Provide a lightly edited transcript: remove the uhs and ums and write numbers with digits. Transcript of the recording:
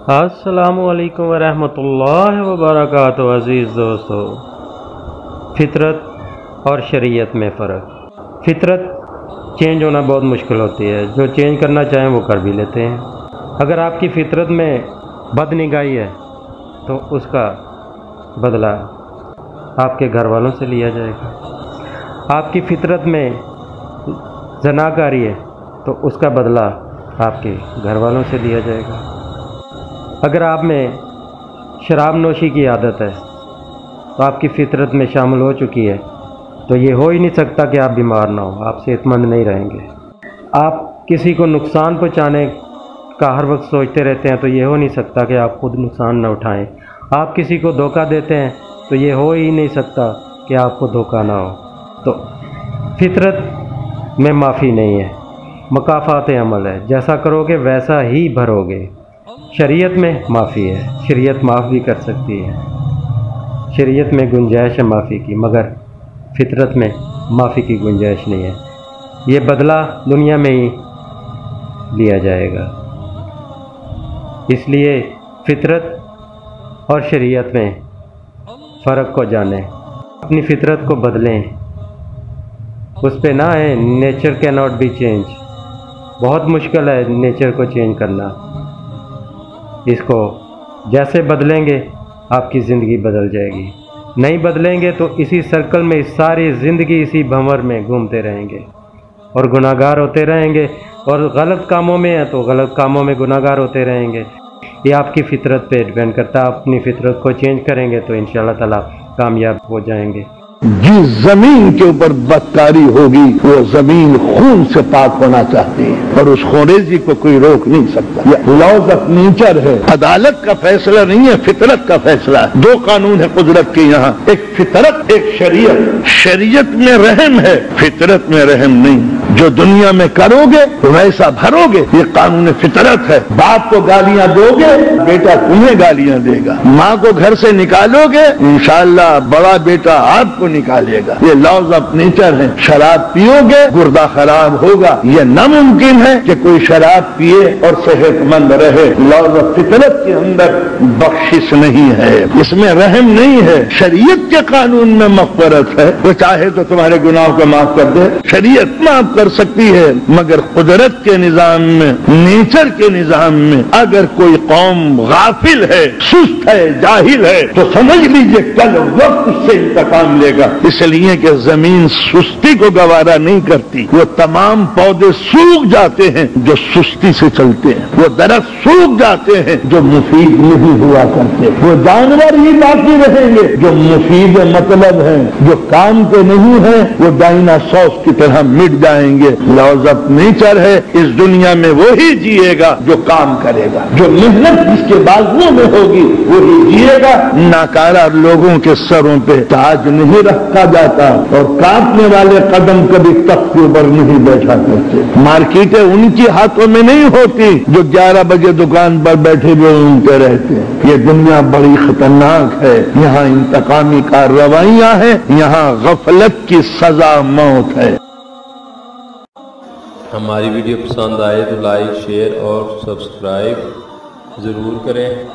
अस्सलामुअलैकुम वरहमतुल्लाहि वबरकातुहू। अज़ीज़ दोस्तों, फितरत और शरीयत में फ़र्क। फितरत चेंज होना बहुत मुश्किल होती है, जो चेंज करना चाहें वो कर भी लेते हैं। अगर आपकी फितरत में बदनिगाही है तो उसका बदला आपके घर वालों से लिया जाएगा। आपकी फितरत में ज़नाकारी है तो उसका बदला आपके घर वालों से लिया जाएगा। अगर आप में शराब नोशी की आदत है तो आपकी फितरत में शामिल हो चुकी है, तो ये हो ही नहीं सकता कि आप बीमार ना हो, आप सेहतमंद नहीं रहेंगे। आप किसी को नुकसान पहुंचाने का हर वक्त सोचते रहते हैं, तो ये हो नहीं सकता कि आप खुद नुकसान ना उठाएं। आप किसी को धोखा देते हैं तो ये हो ही नहीं सकता कि आपको धोखा ना हो। तो फितरत में माफ़ी नहीं है, मुकाफ़ात अमल है, जैसा करोगे वैसा ही भरोगे। शरीयत में माफ़ी है, शरीयत माफ़ भी कर सकती है, शरीयत में गुंजाइश है माफ़ी की, मगर फितरत में माफ़ी की गुंजाइश नहीं है। ये बदला दुनिया में ही लिया जाएगा। इसलिए फितरत और शरीयत में फ़र्क को जानें, अपनी फितरत को बदलें, उस पे ना है nature can not be change. बहुत मुश्किल है नेचर को चेंज करना। इसको जैसे बदलेंगे आपकी ज़िंदगी बदल जाएगी, नहीं बदलेंगे तो इसी सर्कल में सारी ज़िंदगी इसी भंवर में घूमते रहेंगे और गुनाहगार होते रहेंगे, और गलत कामों में है तो गलत कामों में गुनाहगार होते रहेंगे। ये आपकी फितरत पे डिपेंड करता है। अपनी फितरत को चेंज करेंगे तो इंशाअल्लाह ताला कामयाब हो जाएंगे। जिस जमीन के ऊपर बदकारी होगी वो जमीन खून से पाक होना चाहती है, और उस खोरेजी को कोई रोक नहीं सकता। ये लॉज ऑफ नेचर है, अदालत का फैसला नहीं है, फितरत का फैसला है। दो कानून है कुदरत के यहाँ, एक फितरत एक शरीयत। शरीयत में रहम है, फितरत में रहम नहीं। जो दुनिया में करोगे वैसा भरोगे, ये कानून फितरत है। बाप को गालियां दोगे, बेटा तुम्हें गालियां देगा। माँ को घर से निकालोगे, इंशाअल्लाह बड़ा बेटा आपको निकालेगा। ये लॉज ऑफ नेचर है। शराब पियोगे, गुर्दा खराब होगा। ये नामुमकिन है कि कोई शराब पिए और सेहतमंद रहे। लॉज ऑफ फितरत के अंदर बख्शिश नहीं है, इसमें रहम नहीं है। शरीयत के कानून में मग़फ़िरत है, वो चाहे तो तुम्हारे गुनाहों को माफ कर दे, शरीयत माफ कर सकती है। मगर कुदरत के निजाम में, नेचर के निजाम में अगर कोई कौम गाफिल है, सुस्त है, जाहिल है, तो समझ लीजिए कल वक्त उससे इंतकाम लेगा। इसलिए कि जमीन सुस्ती को गवारा नहीं करती। वो तमाम पौधे सूख जाते हैं जो सुस्ती से चलते हैं, वो दरख्त सूख जाते हैं जो मुफीद नहीं हुआ करते, वो जानवर ही बाकी रहेंगे जो मुफीद मतलब है, जो काम के नहीं है वो डायनासोर की तरह मिट जाएंगे। लॉज ऑफ नेचर है, इस दुनिया में वो ही जिएगा जो काम करेगा, जो मेहनत जिसके बाजुओं में होगी वही जिएगा। नाकारा लोगों के सरों पे ताज नहीं रखा जाता, और काटने वाले कदम कभी तख्त के ऊपर नहीं बैठा करते। मार्केटें उनके हाथों में नहीं होती जो 11 बजे दुकान पर बैठे हुए घूमते रहते हैं। ये दुनिया बड़ी खतरनाक है, यहाँ इंतकामी कार्रवाइयां हैं, यहाँ गफलत की सजा मौत है। हमारी वीडियो पसंद आए तो लाइक, शेयर और सब्सक्राइब ज़रूर करें।